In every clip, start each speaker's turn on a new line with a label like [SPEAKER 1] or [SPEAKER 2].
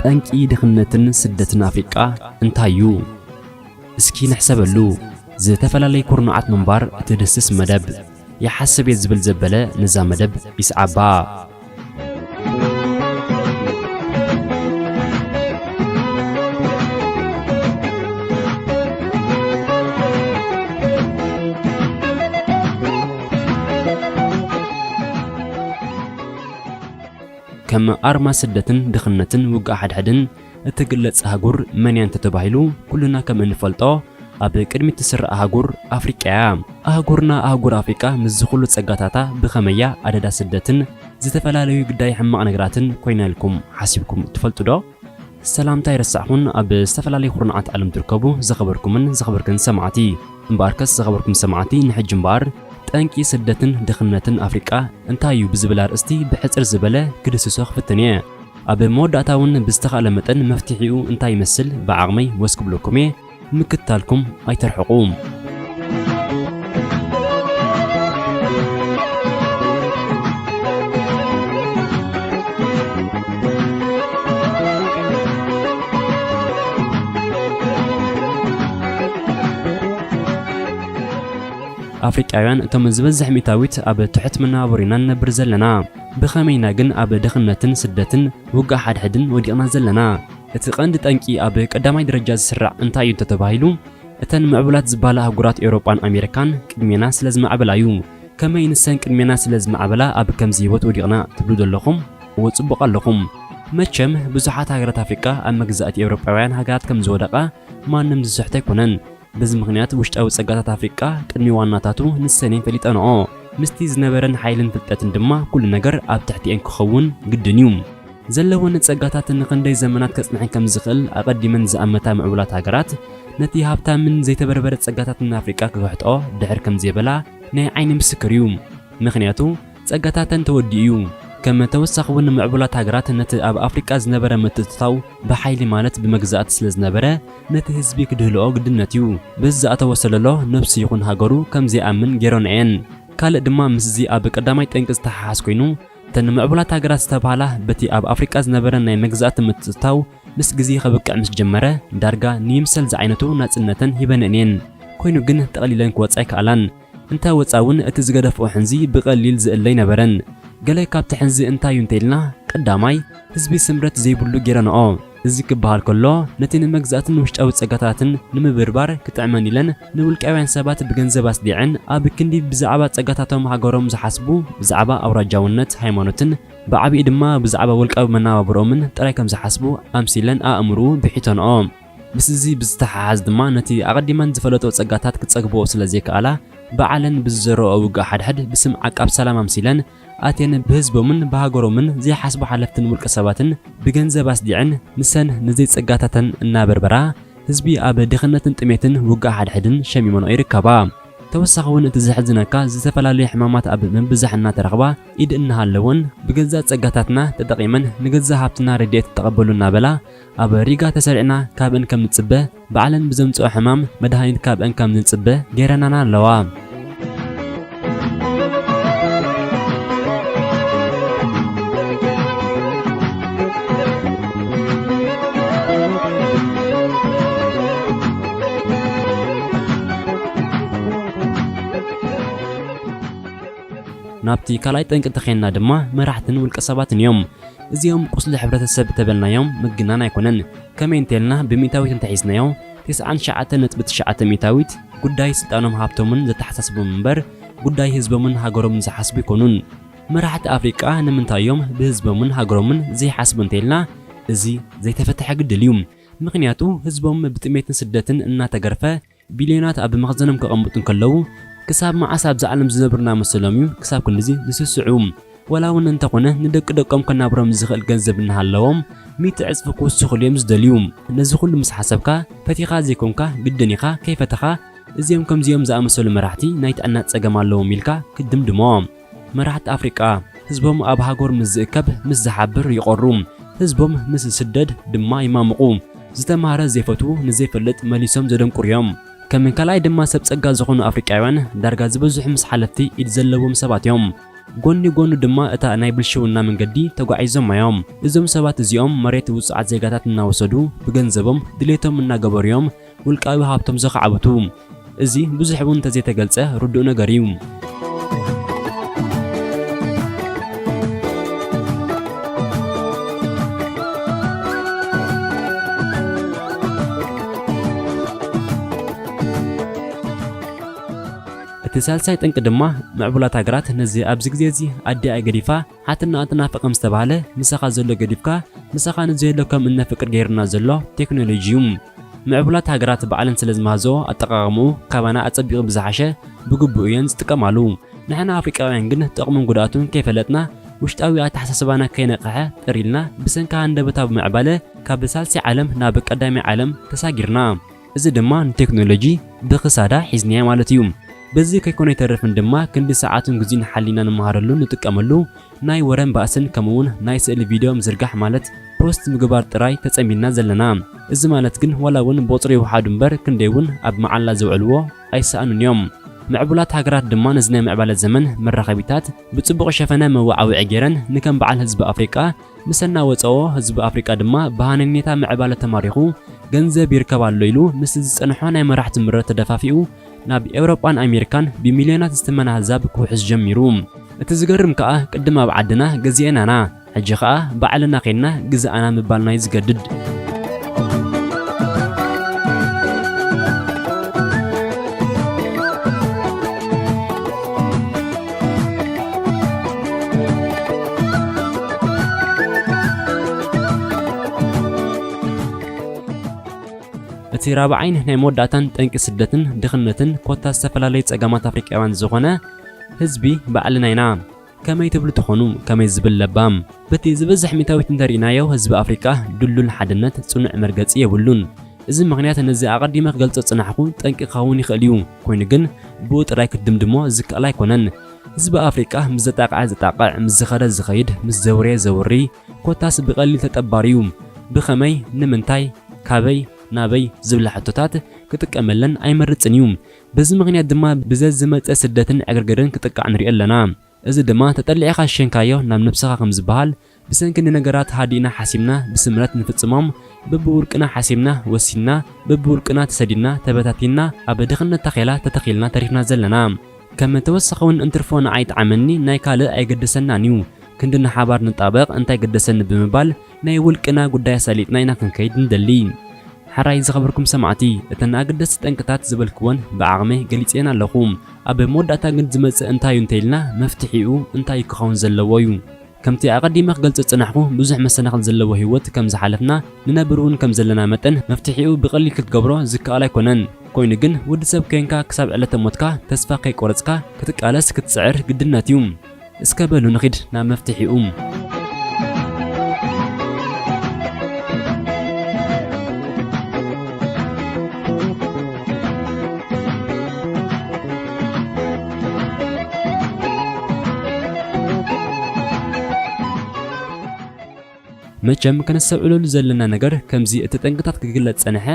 [SPEAKER 1] ጠንቂ ድኽነትን ስደትን አፍሪቃ እንታዩ እስኪ ንሕሰበሉ ዝተፈላላይ ኩርናዓት መንባር እትድስስ መደብ የሐሰብ የዝብል ዘበለ ነዛ መደብ ይስዓባ كم أرما سدتن دخنتن وقع حدن اتقلت أهجور من ينتتباهلو كلنا كم نفلطو أب كرمي تسر أهجور أفريقيا أهجورنا أهجور أفريقيا مزخلو تسقطاتا بخمية عدد سدتن زتفلالو يقداي حمق نغراتن كوينا لكم حاسبكم تفلطو دو السلام تاير الساحون أب استفلالي خرنعات علم تركبو زخبركن سمعتي مباركس زخبركم سمعتي نحج مبار أنكي سدتن دخنتن أفريقيا انتايو بزبلار استي بحصر زبله كدسسو خفتنيه أب موداتاون بستخاله متن مفتحيو انتاي مسل بعقمي وسكبلكمي مكتالكم اي ترحقوم أفريقيان تم زبزح ميتاويت أب تحت منا برينا نبر زلنا بخمينا جن أب دخنتن سدتن وقع حدن ودينا زلنا اتقند تنكي أب قدامي درجة سرع انتايو تتباهلو اتن معبلات زبالة هجرات أوروبان أمريكان كدمينا سلز معبلايو كما ينسان كدمينا سلز معبلا أب كم زيوت ودينا تبلود لكم وتصبق لكم ماتشم بزحات هجرات أفريقيا أما جزءات أوروبيان هجرات كم زودقة ما نمزحتي كونن بز مغنيات وشتاو صقاتات أفريقيا قدمي واناتاتو نسانين فليطانو مستي زنبرن حيلن فلطاتن دما كل نجر اب تحتي ان كخون قدنيوم زلون صقاتاتن قندي زمانات كصنعين كم زخل اقدمن زامتا معولات هاجرات نتي هابتا من زي تبربرت صقاتاتن أفريقيا كغحطو دحر كم زيبلا ناي عين مسكريوم مغنياتو صقاتاتن توديو كما توسخون معبولات هاجرات نت اب افريقيا زنبره متتطاو بحيل مالت بمجزات سلازنبره نت حزبي كدهلو قدنتيو بز اتوسللو نفس يكون هاجرو كم زي امن غيرون عين كال دما مسزي اب قدامي طنقز تحاس كوينو تن معبولات هاجرات استباله بتي اب افريقيا زنبره ناي مجزات متتطاو مس غزي خبقع مس جمره دارغا نيمسل زعينتو ناصنتن هبننين كوينو جن تقليلن كوصاي كالان انت وصاون اتزغدفو حنزي بقليل زلي نبرن قالي كابت حنزي انتايو انتيلنا قداماي حزبي سمرت زي بلو جيرانو ازي كبهال كله نتين مجزاتن وشطاو صقاتاتن نمبربار كتعمن يلن نولقاوያን ሰባት بگنزب اسديعن اب كندي بزعبا صقاتاتهم هاغروم زحاسبو بزعبا اورجاونت هايمانوتن بعبي دما بزعبا ولقاو منابرومن طراي كم زحاسبو امسيلن امرو بحيتنو بس زي بزتحاز دما نتي اقدمن زفلطو صقاتات كصقبو سلازي كالا بعلن بزرو اوغا حدحد بسم عقاب سلام امسيلن اتين بهزبومن بهاغرومن زي حسبو حلفتن ولق سباتن بگنزب اسديعن نسن نزي صقاتاتن እና بربرا حزبي اب دخنتن طميتن وغا حدحدن شميمونو يركبا توسخون تزحزنكا زتفلالي حمامات اب من بزحنا ترخبا ايد انهالون بگنزا صقاتاتنا تدقيمن نگزا هابتنا رديت تقبلونا بلا اب ريغا تسرعنا كابن كم نصبه بعلن بزمصو حمام مدهانيت كابن كم نصبه غيرنانا لوا نابتي كالاي طنق تخينا دما مراحتن والقصباتن يوم ازيوم قسل حبرتسب تبلنا يوم مغنانا يكونن كمين تلنا بميتاويت انتحيسنا يوم 99.9 ميتاويت ጉዳይ ስልጣኖም ሃብቶምን ዘተሐሳስቡ መንበር ጉዳይ ህዝቦምን ሃገሮምን ዝሐስቡ ይኮኑን መራሕቲ አፍሪቃ ንምንታዮም በህዝቦምን ሃገሮምን ዘይሐስቡ እንተልና እዚ ዘይተፈተሐ ግድልዩ ምክንያቱ ህዝቦም ብጥሜትን ስደትን እናተገርፈ ቢሊዮናት ኣብ መኽዘኖም ከቀምጡን ከለው كساب مع أساب زعلم زنبرنا مسلميو كساب كنزي لسسعوم ولاون انتقونه ندق دقم كنابرم زخل جنزب نهاللوم ميت عزف كوس خليم زدليوم نزي كل مس حسبكا فتيخا زيكونكا قدنيخا كيف تخا زيوم كم زيوم زعم مسلم مراحتي نايت أنات سجمالو ميلكا كدم دموم مراحت أفريقيا ህዝቦም ኣብ ሃገር ምዝእከብ ምስ ዝሓብር ይቆሩ ህዝቦም ምስ ስደድ ድማ ይማምቁ ዝተማሃረ ዘይፈቱ ንዘይፈልጥ መሊሶም ዘደንቁር እዮም ከም ከላይ ድማ ሰብ ጸጋ ዝኾኑ ኣፍሪቃውያን ዳርጋ ዝበዝሑ ምስ ሓለፍቲ ኢድ ዘለዎም ሰባት እዮም ጎኒ ጎኑ ድማ እታ ናይ ብልሽውና መንገዲ ተጓዒዞም እዮም እዞም ሰባት እዚኦም መሬት ውጽዓት ዜጋታት እናወሰዱ ብገንዘቦም ድሌቶም እናገበርዮም ውልቃዊ ሃብቶም ዘኻዓብቱ እዚ ብዙሕ እውን ተዘይተገልጸ ርዱእ ነገር እዩ ተሳልሳይ ጠንቅ ድማ ምዕቡላት ሃገራት ነዚ ኣብዚ ግዜ እዚ ኣዲ ኣይገዲፋ ሓትና ኣትናፈቀም ዝተባሃለ ምሳኻ ዘሎ ገዲፍካ ምሳኻ ንዘየለኩም እነ ፍቅር ገይርና ዘሎ ቴክኖሎጂ እዩ ምዕቡላት ሃገራት በዓልን ስለዝማዞ ኣጠቃቅሙ ካባና ኣጸቢቕ ብዝሓሸ ብግቡእ እየን ዝጥቀማሉ ንሕና ኣፍሪቃውያን ግን ጥቕሙን ጉድኣቱን ከይፈለጥና ውሽጣዊ ኣተሓሳስባና ከይነቕሐ ጥሪልና ብሰንካ አንደበታ ብምዕባለ ካብ ሳልሲ ዓለም ናብ ቀዳማይ ዓለም ተሳጊርና እዚ ድማ ንቴክኖሎጂ ብኽሳዳ ሒዝኒያ ማለት እዩ በዚ ከይኮነ ይተርፍን ድማ ክንዲ ሰዓትን ግዜን ሓሊና ንመሃረሉ ንጥቀመሉ ናይ ወረን ባእስን ከምውን ናይ ስእሊ ቪድዮ ምዝርጋሕ ማለት ፖስት ምግባር ጥራይ ተጸሚድና ዘለና እዚ ማለት ግን ወላውን ቦጽሪ ይወሓዱ እምበር ክንደይውን ኣብ መዓላ ዘውዕልዎ ኣይሰኣኑን እዮም ምዕቡላት ሃገራት ድማ ነዚ ናይ ምዕባለ ዘመን መራኸቢታት ብጽቡቕ ሸፈነ መዋዓዊዒ ገይረን ንከም በዓል ህዝቢ ኣፍሪቃ ምሰና ወፀኦ ህዝቢ ኣፍሪቃ ድማ ብሃነኔታ ምዕባለ ተማሪኹ ገንዘብ ይርከባሎ ኢሉ ምስ ዝጸንሖ ናይ መራሕቲ ምረት ተደፋፊኡ ናብ ኤውሮጳን ኣሜሪካን ብሚልዮናት ዝተመና ህዝብ ክውሕዝ ጀሚሩ እቲ ዝገርም ከዓ ቅድም ኣብ ዓድና ገዚአናና ሕጂ ከዓ በዓልና ኸይና ግዛኣና ምባልና ይዝገድድ እቲ ራብዓይን ናይ መወዳእታን ጠንቂ ስደትን ድኽነትን ኮታ ዝተፈላለዩ ጸገማት ኣፍሪቃውያን ዝኾነ ህዝቢ በዓልና ኢና ከመይ ትብሉ ትኾኑ ከመይ ዝብል ለባም በቲ ዝበዝሕ ሚታዊት እንተሪእናዮ ህዝቢ ኣፍሪቃ ድሉል ሓድነት ጽኑዕ መርገጺ የብሉን እዚ ምኽንያት ነዚ ኣቐዲመ ክገልጾ ጽናሕኩ ጠንቂ ክኸውን ይኽእል እዩ ኮይኑ ግን ብኡ ጥራይ ክድምድሞ ዝከኣል ኣይኮነን ህዝቢ ኣፍሪቃ ምስ ዘጣቕዐ ዝጣቕዕ ምስ ዝኸደ ዝኸይድ ምስ ዘውርየ ዘውሪ ኮታስ ብቐሊል ተጠባሪ እዩ ብኸመይ ንምንታይ ካበይ ናበይ ዝብላ ሕቶታት ክጥቀመለን ኣይመርጽን እዩ በዚ ምኽንያት ድማ ብዘዝመፀ ስደትን ዕግርግርን ክጥቃዕ ንሪኦ ኣለና እዚ ድማ ተጠሊዕኻ ሸንካዮ ናብ ነብስኻ ከም ዝበሃል ብሰንኪ ነገራት ሃዲና ሓሲብና ብስምረት ንፍጽሞም በብውርቅና ሓሲብና ወሲና በብውርቅና ተሰዲድና ተበታቲና ኣብ ድኽነት ተኼላ ተተኺልና ተሪፍና ዘለና ከም ተወሰኸውን እንትርፎን ኣይጥዓመኒ ናይ ካልእ ኣይገደሰናን እዩ ክንድና ሓባር ንጣበቕ እንታይ ገደሰኒ ብምባል ናይ ውልቅና ጉዳይ ሰሊጥና ኢና ክንከይድ ንደሊ حراي زخبركم سمعتي اتن اقدس تنقطات زبلكون بعقمه غليصين ኣለኹም ኣብ መወዳእታ ግን ዝመጽ እንታይ እንተይልና መፍትሒኡ እንታይ ክኸውን ዘለዎ እዩ ከምቲ ኣቀዲመ ክገልጽ ጽናሕኩ ብዙሕ መሰናኽል ዘለዎ ህይወት ከም ዝሓለፍና ንነብሩን ከም ዘለና መጠን መፍትሒኡ ብቐሊል ክትገብሮ ዝከኣል ኣይኮነን ኮይኑ ግን ወዲ ሰብ ከንካ ክሳብ ዕለተ ሞትካ ተስፋ ከይቆረጽካ ክትቃለስ ክትጽዕር ግድነት እዩ እስከ በሉ ንኺድ ናብ መፍትሒኡ መቸም ከነሰብዕሉሉ ዘለና ነገር ከምዚ እቲ ጠንቅታት ክግለጽ ጸንሐ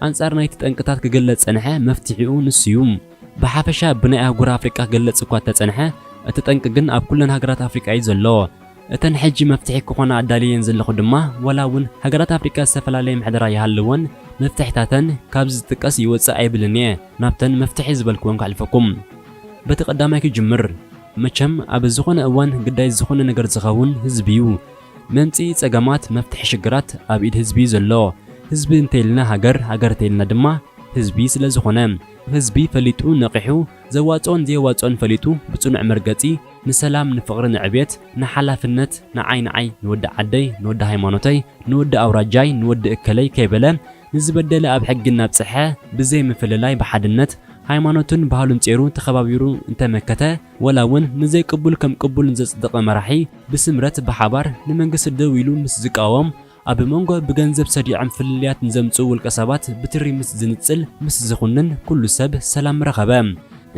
[SPEAKER 1] አንጻር ናይቲ ጠንቅታት ክግለጽ ጸንሐ መፍትሒኡ ንስዩ ብሓፈሻ ብናይ ኣህጉር ኣፍሪቃ ክግለጽ እኳ ተጸንሐ እቲ ጠንቅ ግን ኣብ ኩለን ሃገራት ኣፍሪቃ እዩ ዘሎ እተን ሕጂ መፍትሒ ክኾና ኣዳልየን ዘለኹ ድማ ወላውን ሃገራት ኣፍሪቃ ዝተፈላለየ ምሕደራ ይሃልወን መፍትሒታተን ካብ ዝጥቀስ ይወጽእ ኣይብልን እየ ናብተን መፍትሒ ዝበልክዎን ክሕልፈኩም በቲ ቀዳማይ ክጅምር መቸም ኣብ ዝኾነ እዋን ግዳይ ዝኾነ ነገር ዝኸውን ህዝቢ እዩ መንጽ ጸገማት መፍትሒ ሽግራት ኣብ ኢድ ህዝቢ ዘሎ ህዝቢ እንተይልና ሃገር እንተይልና ድማ ህዝቢ ስለ ዝኾነ ህዝቢ ፈሊጡ ነቂሑ ዘዋጾን ዘዋጾን ፈሊጡ ብጽኑዕ መርገጺ ንሰላም ንፍቕሪ ንዕቤት ንሓላፍነት ንዓይ ንወዲ ዓደይ ንወዲ ሃይማኖተይ ንወዲ ኣውራጃይ ንወዲ እከለይ ከይበለ ንዝበደለ ኣብ ሕጊ ናብጽሐ ብዘይ ምፍልላይ በሓድነት ሃይማኖቱን ባህሉን ጼሩ ተኸባቢሩ እንተመከተ ወላውን ንዘይ ቅቡል ከም ቅቡል ዘጽድቕ መራሒ ብስምረት በሓባር ንመንግስቲ ደው ኢሉ ምስ ዝቃወም ኣብ መንጎ ብገንዘብ ሰዲዖም ፍልልያት ንዘምጹ ውልቀ ሰባት ብትሪ ምስ ዝንጽል ምስ ዝኹንን ኩሉ ሰብ ሰላም ረኸበ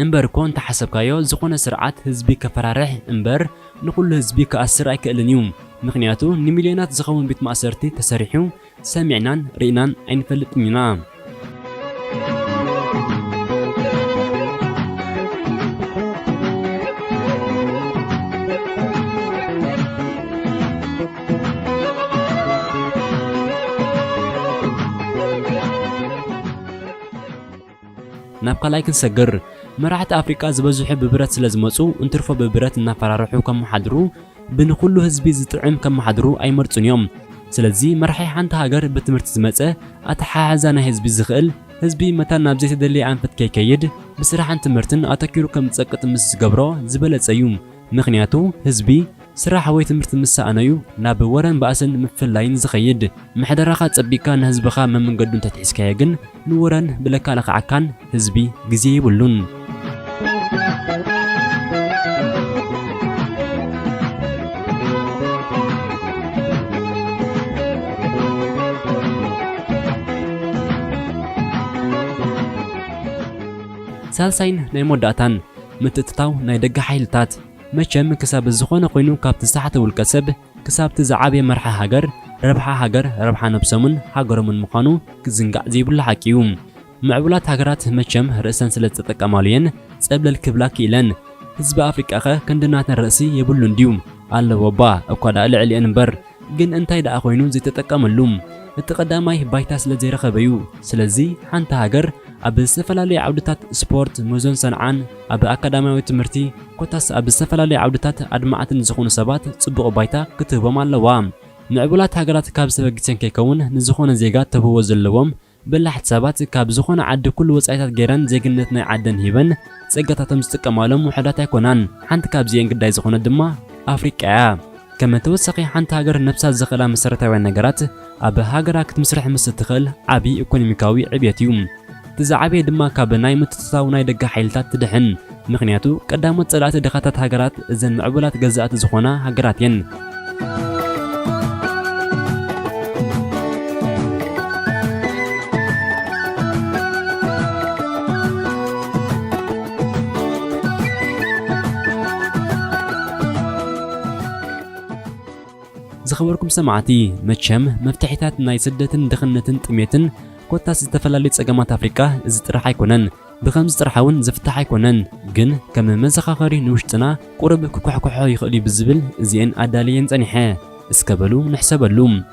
[SPEAKER 1] እምበር ኮ እንተሓሰብካዮ ዝኾነ ስርዓት ህዝቢ ከፈራርሕ እምበር ንኩሉ ህዝቢ ከኣስር ኣይክእልን እዩ ምክንያቱ ንሚልዮናት ዝኸውን ቤት ማእሰርቲ ተሰሪሑ ሰሚዕናን ርኢናን ኣይንፈልጥን ኢና ናብ ካልኣይ ክንሰግር መራሕቲ ኣፍሪቃ ዝበዝሑ ብብረት ስለ ዝመፁ እንትርፎ ብብረት እናፈራርሑ ከመሓድሩ ብንኩሉ ህዝቢ ዝጥዕም ከመሓድሩ ኣይመርጹን እዮም ስለዚ መራሒ ሓንቲ ሃገር ብትምህርቲ ዝመፀ ኣተሓሓዛ ናይ ህዝቢ ዝኽእል ህዝቢ መታ ናብ ዘይተደለየ ኣንፈት ከይከይድ ብስራሕን ትምህርትን ኣተኪሩ ከም ዝጸቅጥ ምስ ዝገብሮ ዝበለጸ እዩ ምክንያቱ ህዝቢ ስራሕ ወይ ትምህርቲ ምሳኣነዩ ናብ ወረን ባእስን ምፍላይን ዝኸይድ ምሕደራኻ ጸቢካ ንህዝብኻ መመንገዱ እንተትሒዝካየ ግን ንወረን ብለካ ለኽዓካን ህዝቢ ግዜ ይብሉን ሳልሳይን ናይ መወዳእታን ምትእትታው ናይ ደገ ሓይልታት መቸም ክሳብ ዝኾነ ኮይኑ ካብቲ ዝተሓተ ውልቀ ሰብ ክሳብቲ ዝዓበየ መርሓ ሃገር ረብሓ ነብሶምን ሃገሮምን ምዃኑ ክዝንጋዕ ዘይብሉ ሓቂ እዩ ምዕቡላት ሃገራት መቸም ርእሰን ስለ ዝጠቀማሉየን ፀብለል ክብላ ክኢለን ህዝቢ ኣፍሪቃ ኸ ክንድናተን ርእሲ የብሉ እንድዩ ኣለዎ እባ እኳ ዳ ልዕሊአን እምበር ግን እንታይ ደኣ ኮይኑ ዘይተጠቀመሉ እቲ ቀዳማይ ባይታ ስለ ዘይረኸበዩ ስለዚ ሓንቲ ሃገር ኣብ ዝተፈላለዩ ዓውድታት ስፖርት መዞን ሰንዓን ኣብ ኣካዳሚያዊ ትምህርቲ ኮታስ ኣብ ዝተፈላለዩ ዓውድታት ኣድማዓትን ዝኾኑ ሰባት ጽቡቕ ባይታ ክትህቦም ኣለዋ ምዕቡላት ሃገራት ካብ ሰበግተን ከይከውን ንዝኾነ ዜጋ ተብዎ ዘለዎም በላሕቲ ሰባት ካብ ዝኾነ ዓዲ ኩሉ ወጻኢታት ገይረን ዜግነት ናይ ዓደን ሂበን ጸጋታቶም ዝጥቀማሎም ውሕዳት ኣይኮናን ሓንቲ ካብዚአን ግዳይ ዝኾነ ድማ ኣፍሪቃ እያ كما توسخي حنت هاجر نفسها زخلا مسرتها والنجارات أب هاجر كتمسرح مستخل عبي إقتصادي عبيتيوم تزعبي دما كابناي متتساوناي دقة حيلتات تدحن مخنياتو قدامت صلاة دخاتات هاجرات إذن معبولات جزاءات زخونا هاجراتين زخبركم سمعتي متشم مفتاحيتات ناي سدتن دخنتن طميتن كوتاس زتفلالي صقمات افريكا زطرح يكونن بخمس طرحاون زفتح يكونن ግን كم مزخاخري نوشتنا قرب كحكحو يخلي بزبل زين اداليين صنيحه اسكبلو نحسبلوم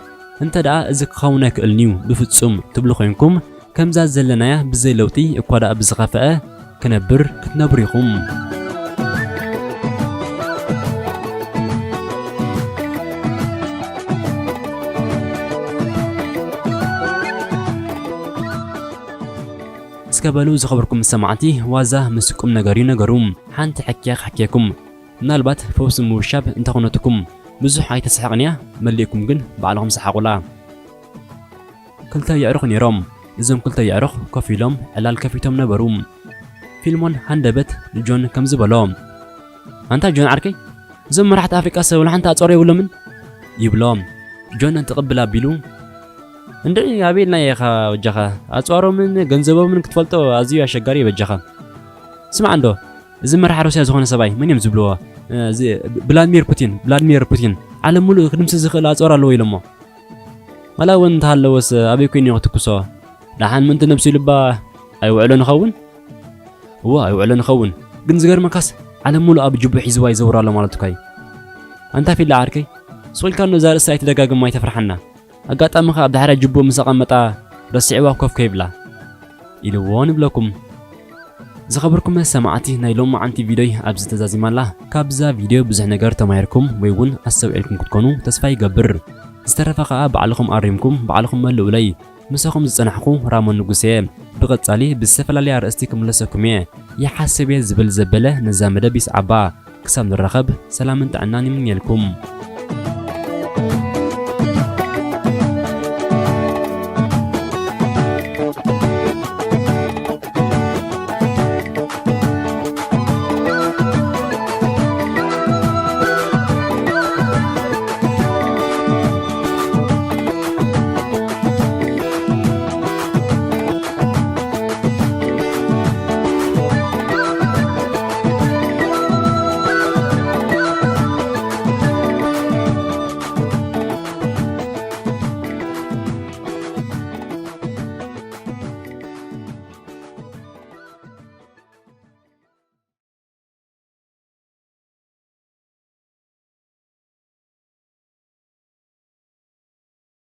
[SPEAKER 1] انت دا ازك خونا كلنيو بفصوم تبلو خوينكم كمزا زلنايا بزي لوطي اكوادا بزخافه كنبر كتنبريكم اسكبلو زخبركم سمعتي وازا مسكم نغروم حانت حكيكم نالبات فوس موشاب انت خنتكم بزح اي تسحقنيا مليكم جن بعلهم سحقولا كلتا يعرخ نيروم اذن كلتا يعرخ كفيلوم علال كفيتهم نبروم فيلمون هندبت جون كمزبلوم انت جون عركي زم راحت افريقيا سولا انت اصوري ولا من يبلوم جون انت قبل بيلو እንደይ አቤልና የኻ ወጀኻ አጽዋሮ ምን ገንዘቦ ምን ክትፈልጦ አዝዩ አሸጋሪ በጀኻ ስማ አንዶ እዚ መራሕ ሩስያ ዝኾነ ሰባይ ምን እዮም ዝብልዎ ቭላድሚር ፑቲን ዓለም ሙሉ ክድምስ ዝኽእል አጽዋር ኣለዎ ኢሎሞ ማላ ወን ተሃለወስ አበይ ኮይኑ ይኽትኩሶ ዳሓን ምን ተነብሱ ይልባ አይውዕሎ ንኸውን አይውዕሎ ንኸውን ግን ዝገርመካስ ዓለም ሙሉ ኣብ ጅቡ ሒዝዋ ይዘውራ ኣሎ ማለት ካይ አንታ ፊላ ዓርከይ ሶልካ ነው ዛር ሳይት ደጋግማ ይተፍርሐና أقطعمك عبد الحرج جبو مسقمطا رسعوا كوف كيبلا إلوون بلكم زخبركم سمعتي نايلوم عنتي فيديو أبز تزازي مالا كابزا فيديو بزح نجار تمايركم ويون أسوي لكم كتكونوا تسفاي جبر استرفقا بعلكم أريمكم بعلكم ملولي مسخم زنحكم رامون نقصيه بغتصالي بالسفلالي أرستيكم لسكمية يحسب زبل زبلة نزام دبيس عبا كسام الرخب سلام عناني من يلكم